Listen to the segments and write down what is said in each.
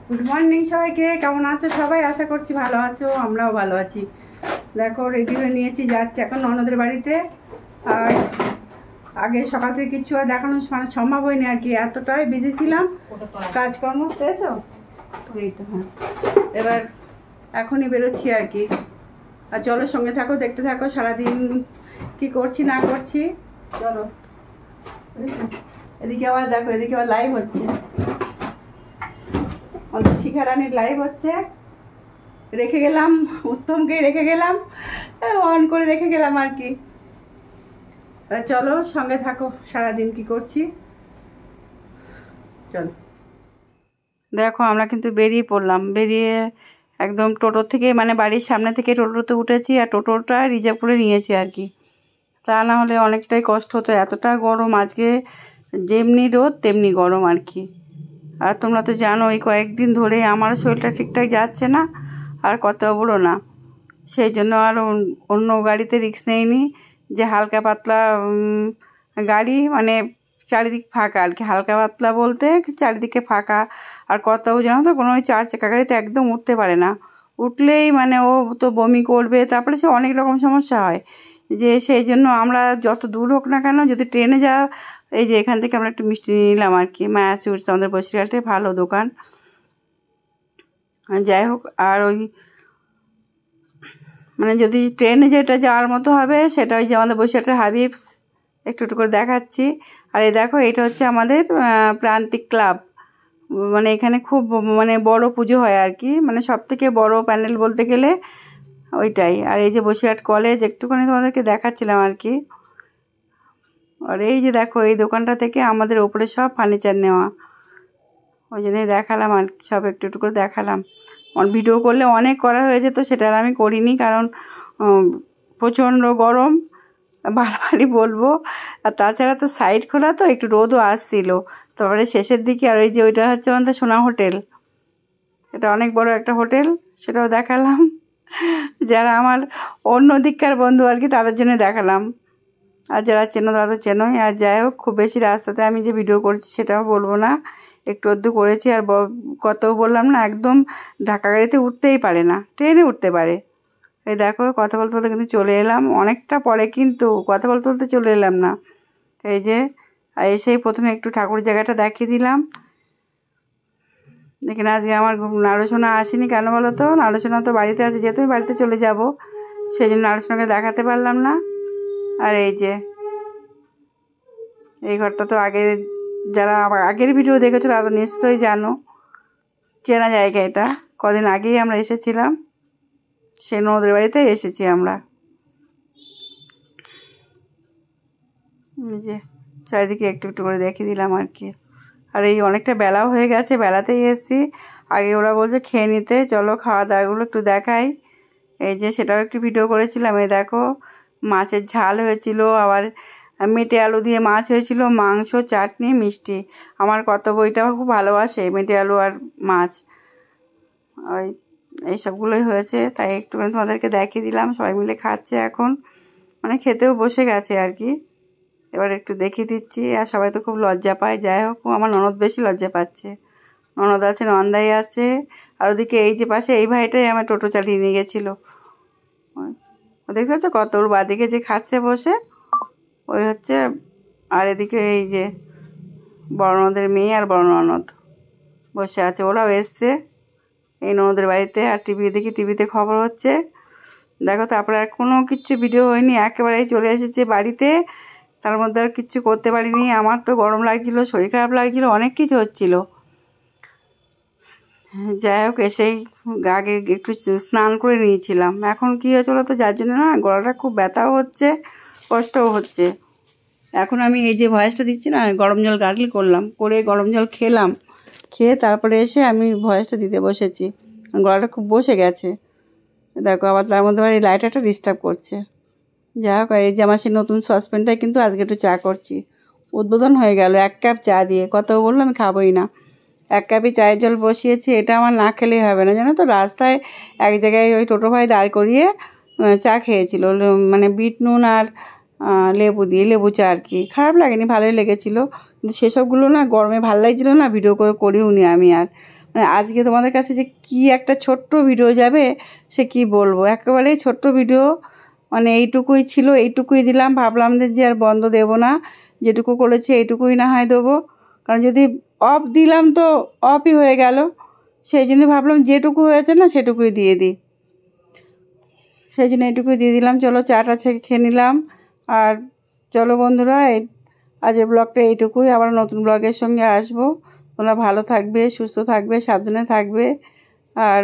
Good morning সবাইকে, কেমন আছো সবাই? আশা করছি ভালো আছো, আমরাও ভালো আছি। দেখো রেডি হয়ে নিয়েছি, যাচ্ছি এখন ননদের বাড়িতে। আর আগে সকাল থেকে কিচ্ছু আর দেখানো মানে সম্ভব হয়নি আর কি, এতটাই বিজি ছিলাম কাজকর্ম, পেয়েছো? এই তো হ্যাঁ, এবার এখনই বেরোচ্ছি আর কি। আর চলো সঙ্গে থাকো, দেখতে থাকো সারাদিন কি করছি না করছি। চলো এদিকে আবার দেখো, এদিকে আবার লাইভ হচ্ছে, আমাদের শিখা রানীর লাইভ হচ্ছে। রেখে গেলাম, উত্তমকে রেখে গেলাম, অন করে রেখে গেলাম আর কি। চলো সঙ্গে থাকো, সারাদিন কি করছি চলো। দেখো আমরা কিন্তু বেরিয়ে পড়লাম, বেরিয়ে একদম টোটোর থেকে মানে বাড়ির সামনে থেকে টোটোতে উঠেছি, আর টোটোটা রিজার্ভ করে নিয়েছি আর কি। তা না হলে অনেকটাই কষ্ট হতো, এতটা গরম আজকে, যেমনি রোদ তেমনি গরম আর কি। আর তোমরা তো জানো এই কয়েকদিন ধরে আমার শরীরটা ঠিকঠাক যাচ্ছে না, আর কথা বলো না, সেই জন্য আর অন্য গাড়িতে রিস্ক নেইনি, যে হালকা পাতলা গাড়ি মানে চারিদিক ফাঁকা আর কি, হালকা পাতলা বলতে চারিদিকে ফাঁকা। আর কথাও জানো তো, কোনো ওই 4 চাকা গাড়িতে একদম উঠতে পারে না, উঠলেই মানে ও তো বমি করবে, তারপরে সে অনেক রকম সমস্যা হয়। যে সেই জন্য আমরা যত দূর হোক না কেন, যদি ট্রেনে যাওয়া, এই যে এখান থেকে আমরা একটু মিষ্টি নিলাম আর কি, মায়া সুইটস আমাদের বসিরহাটে ভালো দোকান। যাই হোক, আর ওই মানে যদি ট্রেনে যেটা যাওয়ার মতো হবে সেটা ওই যে আমাদের বসিরহাটের হাবিবস, একটু একটু করে দেখাচ্ছি। আর এই দেখো, এটা হচ্ছে আমাদের প্রান্তিক ক্লাব, মানে এখানে খুব মানে বড় পুজো হয় আর কি, মানে সব থেকে বড় প্যান্ডেল বলতে গেলে ওইটাই। আর এই যে বসিরহাট কলেজ একটুখানি তোমাদেরকে দেখাচ্ছিলাম আর কি। আর এই যে দেখো, এই দোকানটা থেকে আমাদের ওপরে সব ফার্নিচার নেওয়া, ওই জন্যই দেখালাম আর সব একটু একটু করে দেখালাম। ভিডিও করলে অনেক করা হয়ে যেত, সেটা আর আমি করিনি, কারণ প্রচণ্ড গরম, বারবারই বলবো। আর তাছাড়া তো সাইড খোলা, তো একটু রোদও আসছিল তারপরে শেষের দিকে। আর ওই যে ওইটা হচ্ছে আমাদের সোনা হোটেল, এটা অনেক বড় একটা হোটেল, সেটাও দেখালাম। যারা আমার অন্য দিককার বন্ধু আর কি, তাদের জন্য দেখালাম, আর যারা চেনো তারা তো চেনোই। আর যাই হোক, খুব বেশি রাস্তাতে আমি যে ভিডিও করছি সেটাও বলবো না, একটু আধটু করেছি। আর কতও বললাম না, একদম ঢাকা গাড়িতে উঠতেই পারে না, ট্রেনে উঠতে পারে। এই দেখো কথা বলতে বলতে কিন্তু চলে এলাম, অনেকটা পরে কিন্তু কথা বলতে বলতে চলে এলাম না। এই যে এসেই প্রথমে একটু ঠাকুর জায়গাটা দেখিয়ে দিলাম। এখানে আজকে আমার নাড়ুসোনা আসেনি, কেন বলো তো? নাড়ুসোনা তো বাড়িতে আছে, যেহেতু বাড়িতে চলে যাব, সেই জন্য নাড়ুসোনাকে দেখাতে পারলাম না। আর এই যে এই ঘরটা তো আগে, যারা আমার আগের ভিডিও দেখেছো তারা তো নিশ্চয়ই জানো, চেনা জায়গা এটা, কদিন আগেই আমরা এসেছিলাম, সে নদের বাড়িতে এসেছি আমরা। যে চারিদিকে একটু একটু করে দেখিয়ে দিলাম আর কি। আর এই অনেকটা বেলাও হয়ে গেছে, বেলাতেই এসেছি। আগে ওরা বলছে খেয়ে নিতে, চলো খাওয়া দাওয়াগুলো একটু দেখাই। এই যে সেটাও একটু ভিডিও করেছিলাম। এই দেখো, মাছের ঝাল হয়েছিল, আবার মেটে আলু দিয়ে মাছ হয়েছিল, মাংস, চাটনি, মিষ্টি। আমার কত বইটাও খুব ভালোবাসে মেটে আলু আর মাছ, ওই এইসবগুলোই হয়েছে, তাই একটুখানি তোমাদেরকে দেখিয়ে দিলাম। সবাই মিলে খাচ্ছে এখন, মানে খেতেও বসে গেছে আর কি। এবার একটু দেখিয়ে দিচ্ছি, আর সবাই তো খুব লজ্জা পায়। যাই হোক, আমার ননদ বেশি লজ্জা পাচ্ছে, ননদ আছে, নন্দাই আছে। আর ওদিকে এই যে পাশে এই ভাইটাই আমার টোটো চালিয়ে নিয়ে গেছিলো, দেখতে পাচ্ছ কত ওর বাদিকে যে খাচ্ছে বসে, ওই হচ্ছে। আর এদিকে এই যে বড় ননদের মেয়ে আর বড় ননদ বসে আছে, ওরাও এসছে এই ননদের বাড়িতে। আর টিভি দেখি, টিভিতে খবর হচ্ছে। দেখো, তারপরে আর কোনো কিচ্ছু ভিডিও হয়নি, একেবারেই চলে এসেছে বাড়িতে। তার মধ্যে আর কিচ্ছু করতে পারিনি, আমার তো গরম লাগছিল, শরীর খারাপ লাগছিল, অনেক কিছু হচ্ছিল। যাই হোক, এসেই আগে একটু স্নান করে নিয়েছিলাম। এখন কী হয়েছিল তো, যার জন্য না গলাটা খুব ব্যথাও হচ্ছে, কষ্টও হচ্ছে। এখন আমি এই যে ভয়েসটা দিচ্ছি না, গরম জল গার্গল করলাম, করে গরম জল খেলাম, খেয়ে তারপরে এসে আমি ভয়েসটা দিতে বসেছি। গলাটা খুব বসে গেছে। দেখো, আবার তার মধ্যে এই লাইটারটা ডিস্টার্ব করছে। যাই হোক, এই যে আমার সেই নতুন সসপ্যানটায় কিন্তু আজকে একটু চা করছি, উদ্বোধন হয়ে গেল 1 কাপ চা দিয়ে। কত বললো আমি খাবোই না, 1 কাপই চায়ের জল বসিয়েছি। এটা আমার না খেলেই হবে না, জানো তো। রাস্তায় এক জায়গায় ওই টোটো ভাই দাঁড় করিয়ে চা খেয়েছিল, মানে বিট নুন আর লেবু দিয়ে, লেবু চা আর কি। খারাপ লাগেনি, ভালোই লেগেছিলো, কিন্তু সেসবগুলো না গরমে ভালো লাগছিলো না, ভিডিও করে করিও নি আমি। আর মানে আজকে তোমাদের কাছে যে কি একটা ছোট্ট ভিডিও যাবে সে কি বলবো, একেবারেই ছোট্ট ভিডিও। মানে এইটুকুই ছিল, এইটুকুই দিলাম, ভাবলাম যে আর বন্ধ দেব না, যেটুকু করেছি এইটুকুই না হয় দেবো, কারণ যদি অফ দিলাম তো অফই হয়ে গেল, সেই জন্য ভাবলাম যেটুকু হয়েছে না সেটুকুই দিয়ে দিই, সেই জন্য এইটুকুই দিয়ে দিলাম। চলো চাটা খেয়ে নিলাম। আর চলো বন্ধুরা, আজকের ব্লগটা এইটুকুই, আবার নতুন ব্লগের সঙ্গে আসবো। তোমরা ভালো থাকবে, সুস্থ থাকবে, সাবধানে থাকবে। আর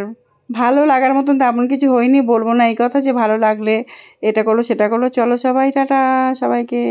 ভালো লাগার মতন তেমন কিছু হয়নি, বলবো না এই কথা যে ভালো লাগলে এটা করো সেটা করো। চলো সবাই, টাটা সবাইকে।